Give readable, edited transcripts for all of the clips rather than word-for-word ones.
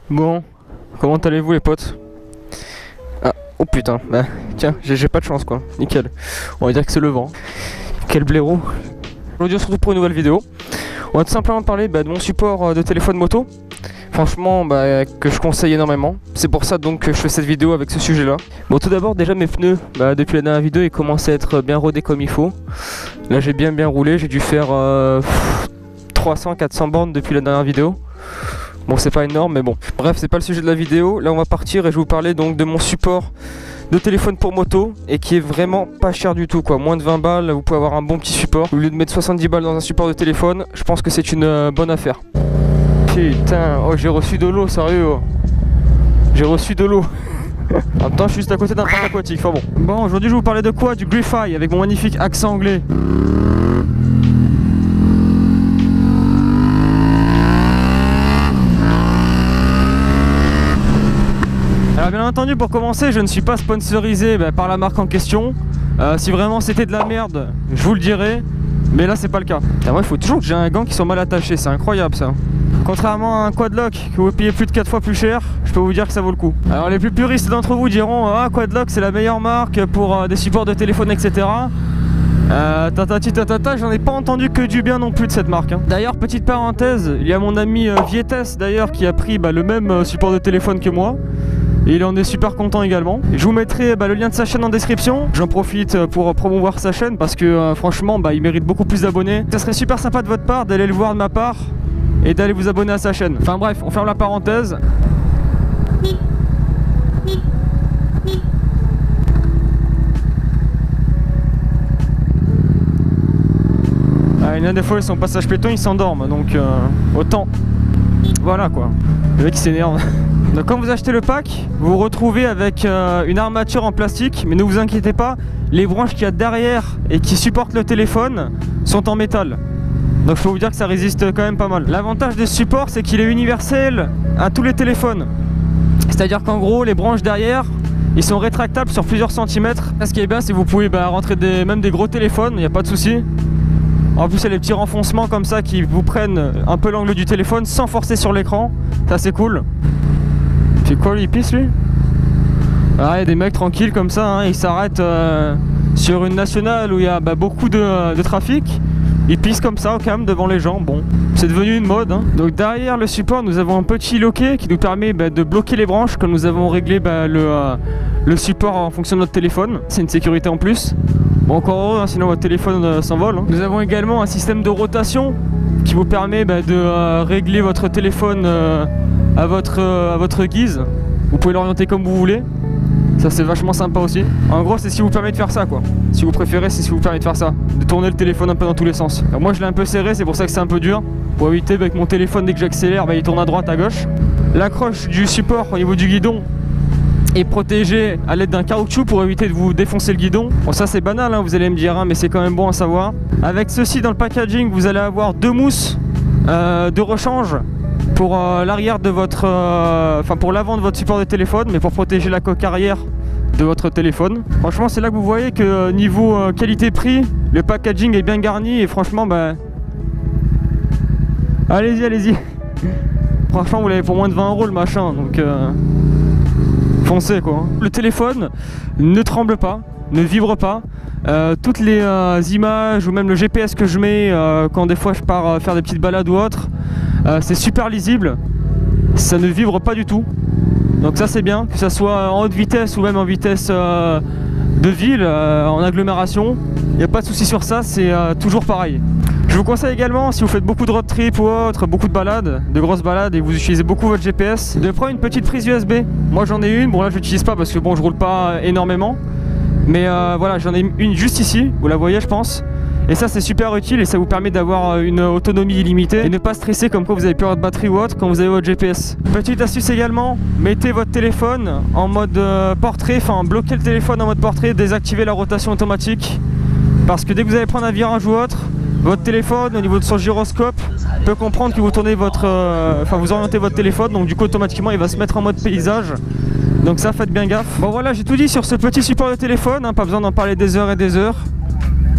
Bon, comment allez-vous les potes? Ah, oh putain, bah tiens, j'ai pas de chance quoi, nickel. On va dire que c'est le vent. Quel blaireau. Aujourd'hui on se retrouve pour une nouvelle vidéo. On va tout simplement parler de mon support de téléphone moto. Franchement, que je conseille énormément. C'est pour ça donc que je fais cette vidéo avec ce sujet là. Bon, tout d'abord déjà mes pneus, depuis la dernière vidéo ils commencent à être bien rodés comme il faut. Là j'ai bien roulé, j'ai dû faire 300-400 bornes depuis la dernière vidéo. Bon, c'est pas énorme mais bon. Bref, c'est pas le sujet de la vidéo. Là on va partir et je vais vous parler donc de mon support de téléphone pour moto et qui est vraiment pas cher du tout quoi. Moins de 20 balles, vous pouvez avoir un bon petit support. Au lieu de mettre 70 balles dans un support de téléphone, je pense que c'est une bonne affaire. Putain, oh j'ai reçu de l'eau, sérieux oh. J'ai reçu de l'eau. En même temps je suis juste à côté d'un parc aquatique, enfin bon. Bon, aujourd'hui je vais vous parler de quoi? Du Grify avec mon magnifique accent anglais. Alors bien entendu, pour commencer, je ne suis pas sponsorisé par la marque en question. Si vraiment c'était de la merde, je vous le dirais. Mais là c'est pas le cas. Et moi il faut toujours que j'ai un gant qui soit mal attaché, c'est incroyable ça. Contrairement à un quadlock que vous payez plus de 4 fois plus cher, je peux vous dire que ça vaut le coup. Alors les plus puristes d'entre vous diront ah quadlock c'est la meilleure marque pour des supports de téléphone etc. J'en ai pas entendu que du bien non plus de cette marque hein. D'ailleurs petite parenthèse, il y a mon ami Vietes d'ailleurs qui a pris le même support de téléphone que moi. Et il en est super content également. Je vous mettrai le lien de sa chaîne en description. J'en profite pour promouvoir sa chaîne parce que franchement il mérite beaucoup plus d'abonnés. Ça serait super sympa de votre part d'aller le voir de ma part et d'aller vous abonner à sa chaîne. Enfin bref, on ferme la parenthèse. Il y en a des fois son passage piéton il s'endorme donc autant. Voilà quoi. Le mec il s'énerve. Donc quand vous achetez le pack, vous vous retrouvez avec une armature en plastique, mais ne vous inquiétez pas, les branches qu'il y a derrière et qui supportent le téléphone sont en métal. Donc je peux vous dire que ça résiste quand même pas mal. L'avantage de ce support, c'est qu'il est universel à tous les téléphones. C'est-à-dire qu'en gros, les branches derrière, ils sont rétractables sur plusieurs centimètres. Ce qui est bien, c'est que vous pouvez rentrer même des gros téléphones, il n'y a pas de souci. En plus il y a les petits renfoncements comme ça qui vous prennent un peu l'angle du téléphone sans forcer sur l'écran. Ça c'est cool. C'est quoi lui, il pisse lui? Ah, il y a des mecs tranquilles comme ça, hein, ils s'arrêtent sur une nationale où il y a beaucoup de trafic. Ils pissent comme ça au calme devant les gens, bon, c'est devenu une mode hein. Donc derrière le support nous avons un petit loquet qui nous permet de bloquer les branches comme nous avons réglé le support en fonction de notre téléphone. C'est une sécurité en plus. Bon, encore heureux hein, sinon votre téléphone s'envole hein. Nous avons également un système de rotation qui vous permet de régler votre téléphone à votre guise. Vous pouvez l'orienter comme vous voulez. Ça c'est vachement sympa aussi. En gros c'est ce qui vous permet de faire ça quoi. Si vous préférez c'est ce qui vous permet de faire ça. De tourner le téléphone un peu dans tous les sens. Alors moi je l'ai un peu serré, c'est pour ça que c'est un peu dur. Pour éviter avec mon téléphone dès que j'accélère il tourne à droite à gauche. L'accroche du support au niveau du guidon est protégée à l'aide d'un caoutchouc pour éviter de vous défoncer le guidon. Bon ça c'est banal hein, vous allez me dire hein, mais c'est quand même bon à savoir. Avec ceci dans le packaging vous allez avoir deux mousses de rechange pour l'arrière de votre pour l'avant de votre support de téléphone, mais pour protéger la coque arrière de votre téléphone. Franchement c'est là que vous voyez que niveau qualité-prix le packaging est bien garni et franchement allez-y franchement vous l'avez pour moins de 20 € le machin donc foncez quoi. Le téléphone ne tremble pas, ne vibre pas. Toutes les images ou même le GPS que je mets quand des fois je pars faire des petites balades ou autre, c'est super lisible, ça ne vibre pas du tout. Donc ça c'est bien, que ça soit en haute vitesse ou même en vitesse de ville, en agglomération, il n'y a pas de souci sur ça, c'est toujours pareil. Je vous conseille également, si vous faites beaucoup de road trip ou autre, beaucoup de balades, de grosses balades et vous utilisez beaucoup votre GPS, de prendre une petite prise USB. Moi j'en ai une, bon là je l'utilise pas parce que bon je roule pas énormément. Mais voilà, j'en ai une juste ici, vous la voyez je pense. Et ça c'est super utile et ça vous permet d'avoir une autonomie illimitée et ne pas stresser comme quoi vous avez plus de batterie ou autre quand vous avez votre GPS. Petite astuce également, mettez votre téléphone en mode portrait, enfin bloquez le téléphone en mode portrait, désactivez la rotation automatique. Parce que dès que vous allez prendre un virage ou autre, votre téléphone au niveau de son gyroscope peut comprendre que vous tournez vous orientez votre téléphone, donc du coup automatiquement il va se mettre en mode paysage. Donc ça faites bien gaffe. Bon voilà j'ai tout dit sur ce petit support de téléphone, hein, pas besoin d'en parler des heures et des heures.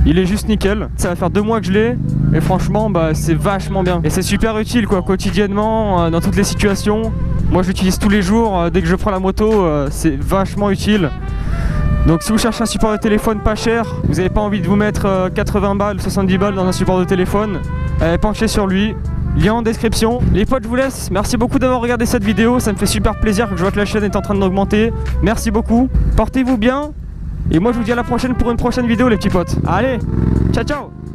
Il est juste nickel. Ça va faire 2 mois que je l'ai et franchement c'est vachement bien. Et c'est super utile quoi, quotidiennement, dans toutes les situations. Moi je l'utilise tous les jours, dès que je prends la moto, c'est vachement utile. Donc si vous cherchez un support de téléphone pas cher, vous n'avez pas envie de vous mettre 80 balles, 70 balles dans un support de téléphone, penchez sur lui, lien en description. Les potes, je vous laisse, merci beaucoup d'avoir regardé cette vidéo, ça me fait super plaisir que je vois que la chaîne est en train d'augmenter. Merci beaucoup, portez-vous bien, et moi je vous dis à la prochaine pour une prochaine vidéo les petits potes. Allez, ciao ciao.